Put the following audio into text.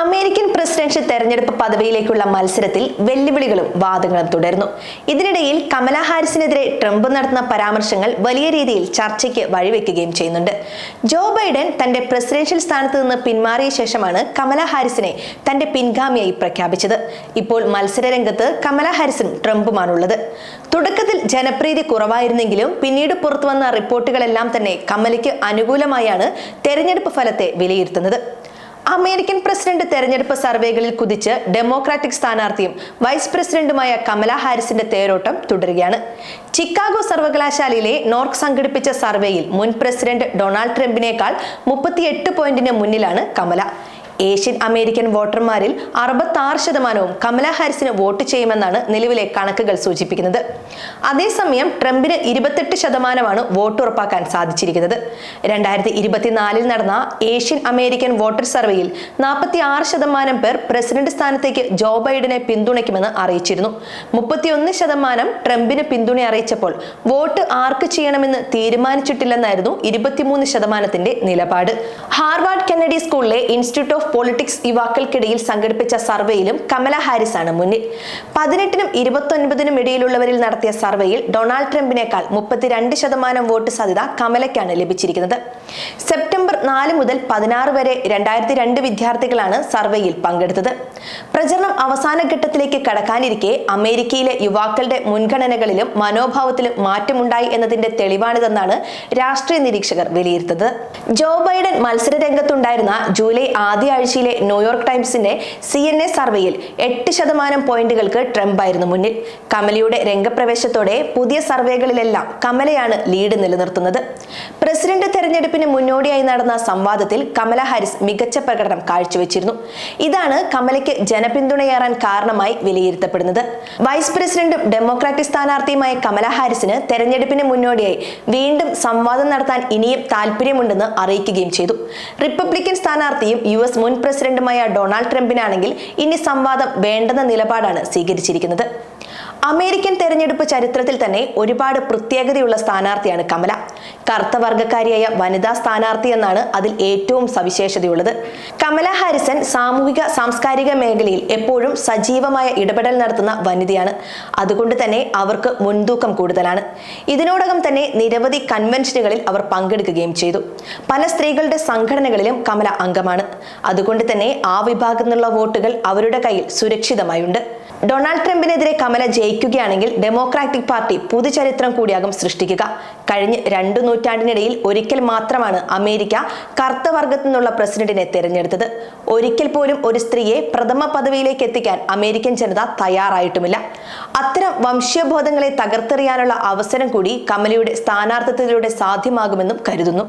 American presidential തെരഞ്ഞെടുപ്പ് പദവിയിലേക്കുള്ള മത്സരത്തിൽ വെല്ലുവിളികളും വാദങ്ങളും തുടരുന്നു. ഇതിനിടയിൽ കമലാ ഹാരിസിനെതിരെ ട്രംപ് നടത്തുന്ന പരാമർശങ്ങൾ വലിയ രീതിയിൽ ചർച്ചയ്ക്ക് വഴിവെക്കുകയും ചെയ്യുന്നുണ്ട്. ജോ ബൈഡൻ തന്റെ പ്രസിഡൻഷ്യൽ സ്ഥാനത്ത് നിന്ന് പിന്മാറിയ ശേഷമാണ് കമലാ ഹാരിസിനെ തന്റെ പിൻഗാമിയായി പ്രഖ്യാപിച്ചത്. ഇപ്പോൾ മത്സരരംഗത്ത് കമലാ ഹാരിസും ട്രംപുമാണുള്ളത്. തുടക്കത്തിൽ ജനപ്രീതി കുറവായിരുന്നെങ്കിലും പിന്നീട് പുറത്തുവന്ന റിപ്പോർട്ടുകളെല്ലാം തന്നെ കമലയ്ക്ക് അനുകൂലമായാണ് തെരഞ്ഞെടുപ്പ് ഫലത്തെ വിലയിരുത്തുന്നത്. അമേരിക്കൻ പ്രസിഡന്റ് തെരഞ്ഞെടുപ്പ് സർവേകളിൽ കുതിച്ച് ഡെമോക്രാറ്റിക് സ്ഥാനാർത്ഥിയും വൈസ് പ്രസിഡന്റുമായ കമലാ ഹാരിസിന്റെ തേരോട്ടം തുടരുകയാണ്. ചിക്കാഗോ സർവകലാശാലയിലെ നോർക്ക് സംഘടിപ്പിച്ച സർവേയിൽ മുൻ പ്രസിഡന്റ് ഡൊണാൾഡ് ട്രംപിനേക്കാൾ 38 പോയിന്റിന് മുന്നിലാണ് കമല. ഏഷ്യൻ അമേരിക്കൻ വോട്ടർമാരിൽ 66% കമലാ ഹാരിസിന് വോട്ട് ചെയ്യുമെന്നാണ് നിലവിലെ കണക്കുകൾ സൂചിപ്പിക്കുന്നത്. അതേസമയം ട്രംപിന് 28% വോട്ട് ഉറപ്പാക്കാൻ സാധിച്ചിരിക്കുന്നത്. 2024 നടന്ന ഏഷ്യൻ അമേരിക്കൻ വോട്ടർ സർവേയിൽ 46% പേർ പ്രസിഡന്റ് സ്ഥാനത്തേക്ക് ജോ ബൈഡനെ പിന്തുണയ്ക്കുമെന്ന് അറിയിച്ചിരുന്നു. 31% ട്രംപിന് പിന്തുണ അറിയിച്ചപ്പോൾ വോട്ട് ആർക്ക് ചെയ്യണമെന്ന് തീരുമാനിച്ചിട്ടില്ലെന്നായിരുന്നു 23% നിലപാട്. ഹാർവാർഡ് കെന്നഡി സ്കൂളിലെ ഇൻസ്റ്റിറ്റ്യൂട്ട് ഓഫ് പൊളിറ്റിക്സ് യുവാക്കൾക്കിടയിൽ സംഘടിപ്പിച്ച സർവേയിലും കമലാ ഹാരിസ് ആണ് മുന്നിൽ. 18-നും 29-നും ഇടയിലുള്ളവരിൽ നടത്തിയ സർവേയിൽ ഡൊണാൾഡ് ട്രംപിനേക്കാൾ 32% വോട്ട് സാധ്യത കമലയ്ക്കാണ് ലഭിച്ചിരിക്കുന്നത്. സെപ്റ്റംബർ 4 മുതൽ 16 വരെ 2002 വിദ്യാർത്ഥികളാണ് സർവേയിൽ പങ്കെടുത്തത്. പ്രചരണം അവസാന ഘട്ടത്തിലേക്ക് കടക്കാനിരിക്കെ അമേരിക്കയിലെ യുവാക്കളുടെ മുൻഗണനകളിലും മനോഭാവത്തിലും മാറ്റമുണ്ടായി എന്നതിന്റെ തെളിവാണിതെന്നാണ് രാഷ്ട്രീയ നിരീക്ഷകർ വിലയിരുത്തുന്നത്. ജോ ബൈഡൻ മത്സര രംഗത്തുണ്ടായിരുന്ന ജൂലൈ ആദ്യ ആഴ്ചയിലെ ന്യൂയോർക്ക് ടൈംസിന്റെ CNA സർവേയിൽ 8% പോയിന്റുകൾക്ക് ട്രംപ് ആയിരുന്നു മുന്നിൽ. കമലയുടെ രംഗപ്രവേശത്തോടെ പുതിയ സർവേകളിലെല്ലാം കമലയാണ് ലീഡ് നിലനിർത്തുന്നത്. പ്രസിഡന്റ് തെരഞ്ഞെടുപ്പിന് മുന്നോടിയായി നടന്ന സംവാദത്തിൽ കമലാ ഹാരിസ് മികച്ച പ്രകടനം കാഴ്ചവെച്ചിരുന്നു. ഇതാണ് കമലയ്ക്ക് ജനപിന്തുണയേറാൻ കാരണമായി വിലയിരുത്തപ്പെടുന്നത്. വൈസ് പ്രസിഡന്റും ഡെമോക്രാറ്റിക് സ്ഥാനാർത്ഥിയുമായ കമലാ ഹാരിസിന് തെരഞ്ഞെടുപ്പിന് മുന്നോടിയായി വീണ്ടും സംവാദം നടത്താൻ ഇനിയും താല്പര്യമുണ്ടെന്ന് അറിയിക്കുകയും ചെയ്തു. റിപ്പബ്ലിക്കൻ സ്ഥാനാർത്ഥിയും US മുൻ പ്രസിഡന്റുമായ ഡൊണാൾഡ് ട്രംപിനാണെങ്കിൽ ഇനി സംവാദം വേണ്ടെന്ന നിലപാടാണ് സ്വീകരിച്ചിരിക്കുന്നത്. അമേരിക്കൻ തെരഞ്ഞെടുപ്പ് ചരിത്രത്തിൽ തന്നെ ഒരുപാട് പ്രത്യേകതയുള്ള സ്ഥാനാർത്ഥിയാണ് കമല. കറുത്ത വർഗക്കാരിയായ വനിതാ സ്ഥാനാർത്ഥി എന്നാണ് അതിൽ ഏറ്റവും സവിശേഷതയുള്ളത്. കമലാ ഹാരിസൺ സാമൂഹിക സാംസ്കാരിക മേഖലയിൽ എപ്പോഴും സജീവമായ ഇടപെടൽ നടത്തുന്ന വനിതയാണ്. അതുകൊണ്ട് തന്നെ അവർക്ക് മുൻതൂക്കം കൂടുതലാണ്. ഇതിനോടകം തന്നെ നിരവധി കൺവെൻഷനുകളിൽ അവർ പങ്കെടുക്കുകയും ചെയ്തു. പല സ്ത്രീകളുടെ സംഘടനകളിലും കമല അംഗമാണ്. അതുകൊണ്ട് തന്നെ ആ വിഭാഗത്തിൽ നിന്നുള്ള വോട്ടുകൾ അവരുടെ കയ്യിൽ സുരക്ഷിതമായുണ്ട്. ഡൊണാൾഡ് ട്രംപിനെതിരെ കമല ജയിക്കുകയാണെങ്കിൽ ഡെമോക്രാറ്റിക് പാർട്ടി പുതുചരിത്രം കൂടിയാകും സൃഷ്ടിക്കുക. കഴിഞ്ഞ 2 നൂറ്റാണ്ടിനിടയിൽ ഒരിക്കൽ മാത്രമാണ് അമേരിക്ക കറുത്ത വർഗത്തിൽ നിന്നുള്ള പ്രസിഡന്റിനെ തിരഞ്ഞെടുത്തത്. ഒരിക്കൽ പോലും ഒരു സ്ത്രീയെ പ്രഥമ പദവിയിലേക്ക് എത്തിക്കാൻ അമേരിക്കൻ ജനത തയ്യാറായിട്ടുമില്ല. അത്തരം വംശീയബോധങ്ങളെ തകർത്തെറിയാനുള്ള അവസരം കൂടി കമലയുടെ സ്ഥാനാർത്ഥിത്വത്തിലൂടെ സാധ്യമാകുമെന്നും കരുതുന്നു.